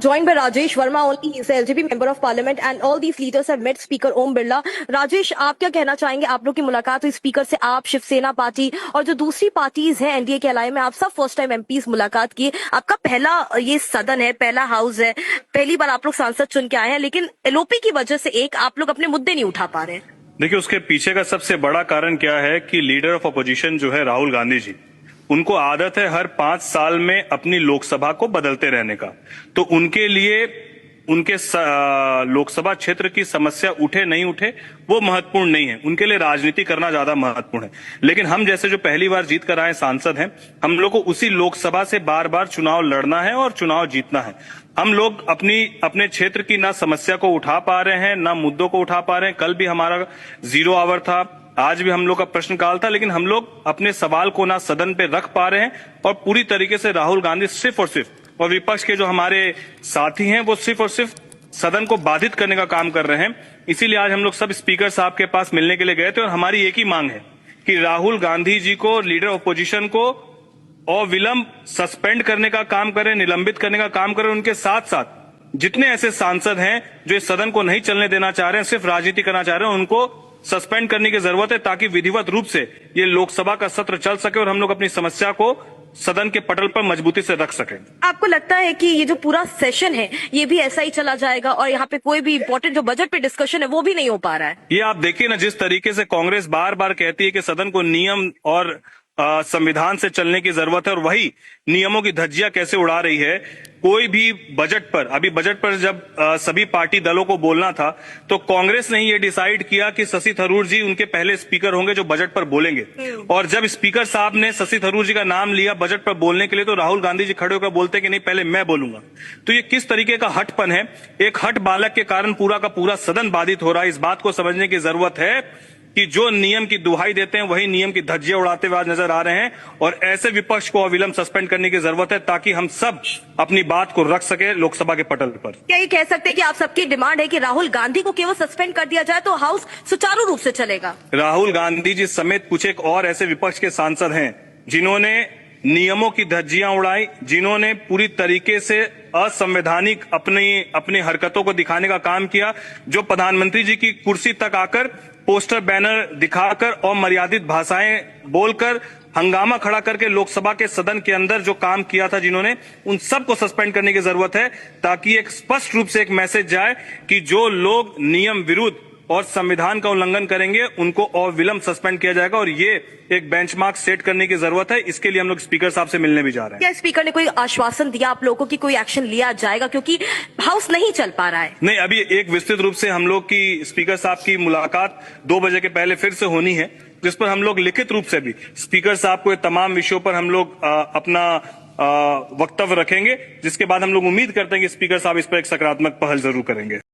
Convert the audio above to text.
Joined by Rajesh Verma only, he is a LJP member of parliament and all these leaders have met Speaker Om Birla. Rajesh, आप क्या कहना चाहेंगे? आप लोग की मुलाकात हुई स्पीकर से, आप शिवसेना पार्टी और जो दूसरी पार्टीज हैं एनडीए के अलावा में, आप सब फर्स्ट टाइम एमपीज मुलाकात किए। आपका पहला ये सदन है, पहला हाउस है, पहली बार आप लोग सांसद चुन के आए हैं, लेकिन एलओपी की वजह से एक आप लोग अपने मुद्दे नहीं उठा पा रहे हैं। देखिए, उसके पीछे का सबसे बड़ा कारण क्या है कि लीडर ऑफ अपोजिशन जो है राहुल गांधी जी, उनको आदत है हर 5 साल में अपनी लोकसभा को बदलते रहने का। तो उनके लिए उनके लोकसभा क्षेत्र की समस्या उठे नहीं उठे वो महत्वपूर्ण नहीं है, उनके लिए राजनीति करना ज्यादा महत्वपूर्ण है। लेकिन हम जैसे जो पहली बार जीत कर आए सांसद हैं, हम लोग को उसी लोकसभा से बार बार चुनाव लड़ना है और चुनाव जीतना है। हम लोग अपने क्षेत्र की ना समस्या को उठा पा रहे हैं, ना मुद्दों को उठा पा रहे हैं। कल भी हमारा 0 आवर था, आज भी हम लोग का प्रश्नकाल था, लेकिन हम लोग अपने सवाल को ना सदन पे रख पा रहे हैं और पूरी तरीके से राहुल गांधी सिर्फ और विपक्ष के जो हमारे साथी हैं वो सिर्फ और सिर्फ सदन को बाधित करने का काम कर रहे हैं। इसीलिए आज हम लोग सब स्पीकर साहब के पास मिलने के लिए गए थे और हमारी एक ही मांग है कि राहुल गांधी जी को, लीडर ऑपोजिशन को अविलंब सस्पेंड करने का काम करें, निलंबित करने का काम करें। उनके साथ साथ जितने ऐसे सांसद हैं जो इस सदन को नहीं चलने देना चाह रहे हैं, सिर्फ राजनीति करना चाह रहे हैं, उनको सस्पेंड करने की जरूरत है ताकि विधिवत रूप से ये लोकसभा का सत्र चल सके और हम लोग अपनी समस्या को सदन के पटल पर मजबूती से रख सकें। आपको लगता है कि ये जो पूरा सेशन है ये भी ऐसा ही चला जाएगा और यहाँ पे कोई भी इंपॉर्टेंट जो बजट पे डिस्कशन है वो भी नहीं हो पा रहा है? ये आप देखिए ना, जिस तरीके से कांग्रेस बार बार कहती है कि सदन को नियम और संविधान से चलने की जरूरत है और वही नियमों की धज्जियां कैसे उड़ा रही है। कोई भी बजट पर, अभी बजट पर जब सभी पार्टी दलों को बोलना था तो कांग्रेस ने ये डिसाइड किया कि शशि थरूर जी उनके पहले स्पीकर होंगे जो बजट पर बोलेंगे। और जब स्पीकर साहब ने शशि थरूर जी का नाम लिया बजट पर बोलने के लिए तो राहुल गांधी जी खड़े होकर बोलते कि नहीं, पहले मैं बोलूंगा। तो ये किस तरीके का हठपन है? एक हठ बालक के कारण पूरा का पूरा सदन बाधित हो रहा है। इस बात को समझने की जरूरत है कि जो नियम की दुहाई देते हैं वही नियम की धज्जियां उड़ाते हुए आज नजर आ रहे हैं और ऐसे विपक्ष को अविलंब सस्पेंड करने की जरूरत है ताकि हम सब अपनी बात को रख सके लोकसभा के पटल पर। क्या ये कह सकते हैं कि आप सबकी डिमांड है कि राहुल गांधी को केवल सस्पेंड कर दिया जाए तो हाउस सुचारू रूप से चलेगा? राहुल गांधी जी समेत कुछ एक और ऐसे विपक्ष के सांसद हैं जिन्होंने नियमों की धज्जियां उड़ाई, जिन्होंने पूरी तरीके से असंवैधानिक अपनी हरकतों को दिखाने का काम किया, जो प्रधानमंत्री जी की कुर्सी तक आकर पोस्टर बैनर दिखाकर और मर्यादित भाषाएं बोलकर हंगामा खड़ा करके लोकसभा के सदन के अंदर जो काम किया था, जिन्होंने, उन सबको सस्पेंड करने की जरूरत है ताकि एक स्पष्ट रूप से एक मैसेज जाए कि जो लोग नियम विरुद्ध और संविधान का उल्लंघन करेंगे उनको अविलंब सस्पेंड किया जाएगा। और ये एक बेंचमार्क सेट करने की जरूरत है। इसके लिए हम लोग स्पीकर साहब से मिलने भी जा रहे हैं। क्या स्पीकर ने कोई आश्वासन दिया आप लोगों को कि कोई एक्शन लिया जाएगा, क्योंकि हाउस नहीं चल पा रहा है? नहीं, अभी एक विस्तृत रूप से हम लोग की स्पीकर साहब की मुलाकात 2 बजे के पहले फिर से होनी है, जिस पर हम लोग लिखित रूप से भी स्पीकर साहब को तमाम विषयों पर हम लोग अपना वक्तव्य रखेंगे, जिसके बाद हम लोग उम्मीद करते हैं कि स्पीकर साहब इस पर एक सकारात्मक पहल जरूर करेंगे।